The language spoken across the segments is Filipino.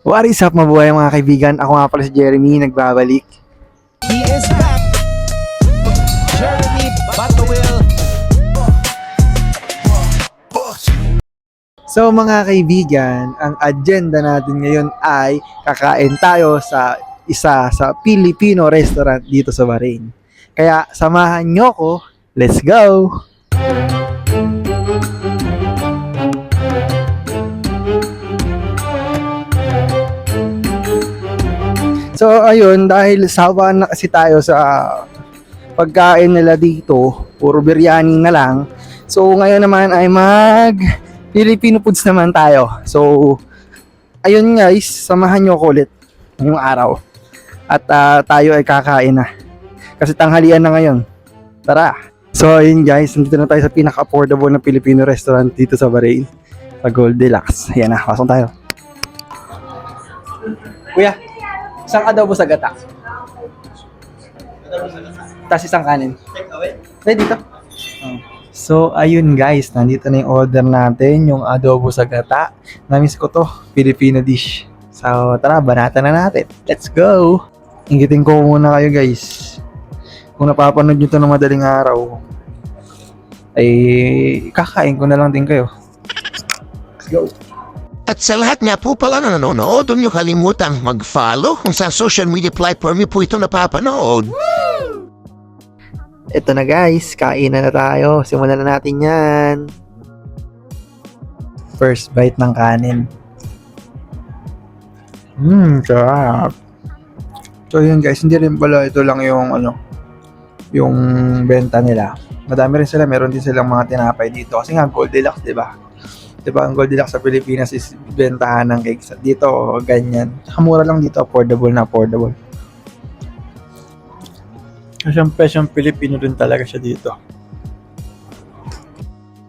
What is up mabuhay mga kaibigan? Ako nga pala si Jeremy, nagbabalik. He is back. Jeremy Batawil. So mga kaibigan, ang agenda natin ngayon ay kakain tayo sa isa sa Filipino restaurant dito sa Bahrain. Kaya samahan nyo ko, let's go! So ayun, dahil sawa na kasi tayo sa pagkain nila dito, puro biryani na lang. So ngayon naman ay mag Filipino foods naman tayo. So ayun guys, samahan nyo ko ulit ngayong araw. At tayo ay kakain na. Kasi tanghalian na ngayon. Tara! So ayun guys, nandito na tayo sa pinaka-affordable na Filipino restaurant dito sa Bahrain. Sa Goldilocks. Ayan na, pasok tayo. Kuya, isang adobo sa gata. Tapos isang kanin. Take away? Dito. So, ayun guys, nandito na yung order natin, yung adobo sa gata. Namiss ko to, Filipino dish. So, tara, banatan na natin. Let's go! Ingitin ko muna kayo guys. Kung napapanood nyo to ng madaling araw, ay kakain ko na lang din kayo. Let's go! At sa lahat nga po pala na nanonood, huwag niyo kalimutang mag-follow kung sa social media platform niyo po ito napapanood. Ito na guys, kainan na tayo. Simulan na natin yan. First bite ng kanin. Sarap. So yun guys, hindi rin pala ito lang yung yung benta nila. Madami rin sila, meron din silang mga tinapay dito. Kasi nga Goldilocks, di ba? Diba ang Goldilocks sa Pilipinas is bentahan ng cakes. Dito, ganyan. Mura lang dito, affordable na affordable. Kasi ang pesyong Pilipino din talaga siya dito.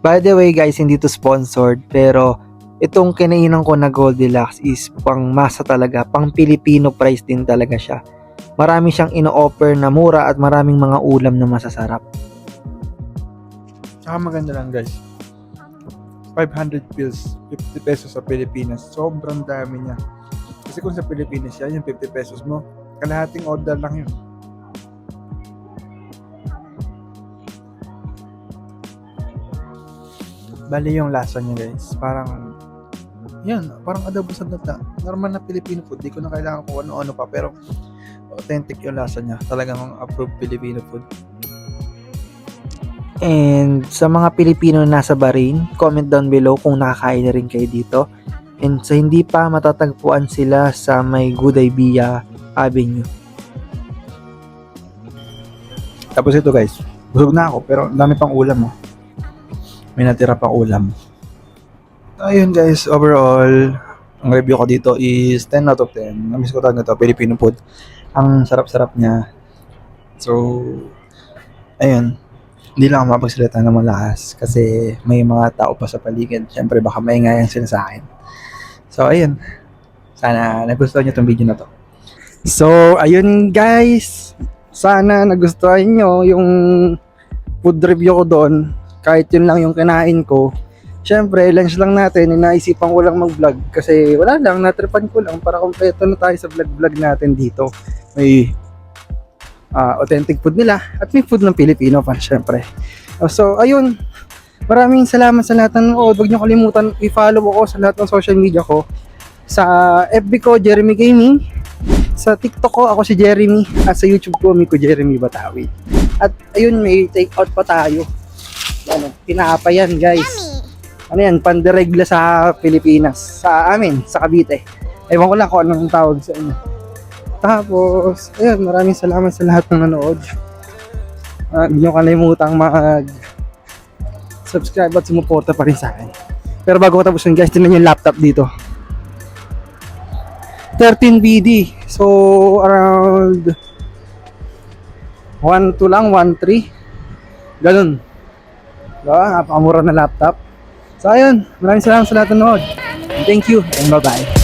By the way guys, hindi to sponsored, pero itong kinainan ko na Goldilocks is pang masa talaga, pang Filipino price din talaga siya. Marami siyang ino-offer na mura at maraming mga ulam na masasarap. Saka maganda lang guys. 500 pills, 50 pesos sa Pilipinas. Sobrang dami niya. Kasi kung sa Pilipinas yan, yung 50 pesos mo, kalahating order lang yun. Bali yung lasa niya guys. Parang, yan, parang adobo sa gata. Normal na Filipino food. Di ko na kailangan kung ano-ano pa. Pero, authentic yung lasa niya. Talagang approved Filipino food. And sa mga Pilipino na nasa Bahrain, comment down below kung nakakain na rin kayo dito. And sa hindi pa, matatagpuan sila sa may Gudaybiyah Avenue. Tapos ito guys, busog na ako pero dami pang ulam. May natira pang ulam. Ayun guys, overall, ang review ko dito is 10 out of 10. Namiss ko talaga ito, Filipino food. Ang sarap-sarap niya. So, ayun. Hindi lang ako mapagsalita ng malakas kasi may mga tao pa sa paligid. Siyempre baka maingayan sila sa akin. So ayun. Sana nagustuhan nyo itong video na to. So ayun guys. Sana nagustuhan nyo yung food review ko doon. Kahit yun lang yung kinain ko. Siyempre lunch lang natin. Inaisipan ko lang mag-vlog. Kasi wala lang. Natripan ko lang para kompleto na tayo sa vlog natin dito. May authentic food nila at may food ng Pilipino pa syempre. So ayun, maraming salamat sa lahat ng nanood. Huwag niyo kalimutan i-follow ako sa lahat ng social media ko. Sa FB ko, Jeremy Gaming. Sa TikTok ko, ako si Jeremy. At sa YouTube ko, Miko Jeremy Batawi. At ayun, may take out pa tayo. Tinapa yan guys. Ano yan, panderegla sa Pilipinas. Sa amin, sa Cavite. Ewan ko lang kung anong tawag sa inyo. Tapos, ayun, maraming salamat sa lahat ng nanood. Hindi nyo kalimutang mag-subscribe at sumuporta pa rin sa akin. Pero bago ko tapusin guys, tingnan yung laptop dito. 13 BD. So, around 1.2 lang, 1.3. Ganun. Diba? Napakamura na laptop. So, ayun, maraming salamat sa lahat ng nanood. Thank you and bye-bye.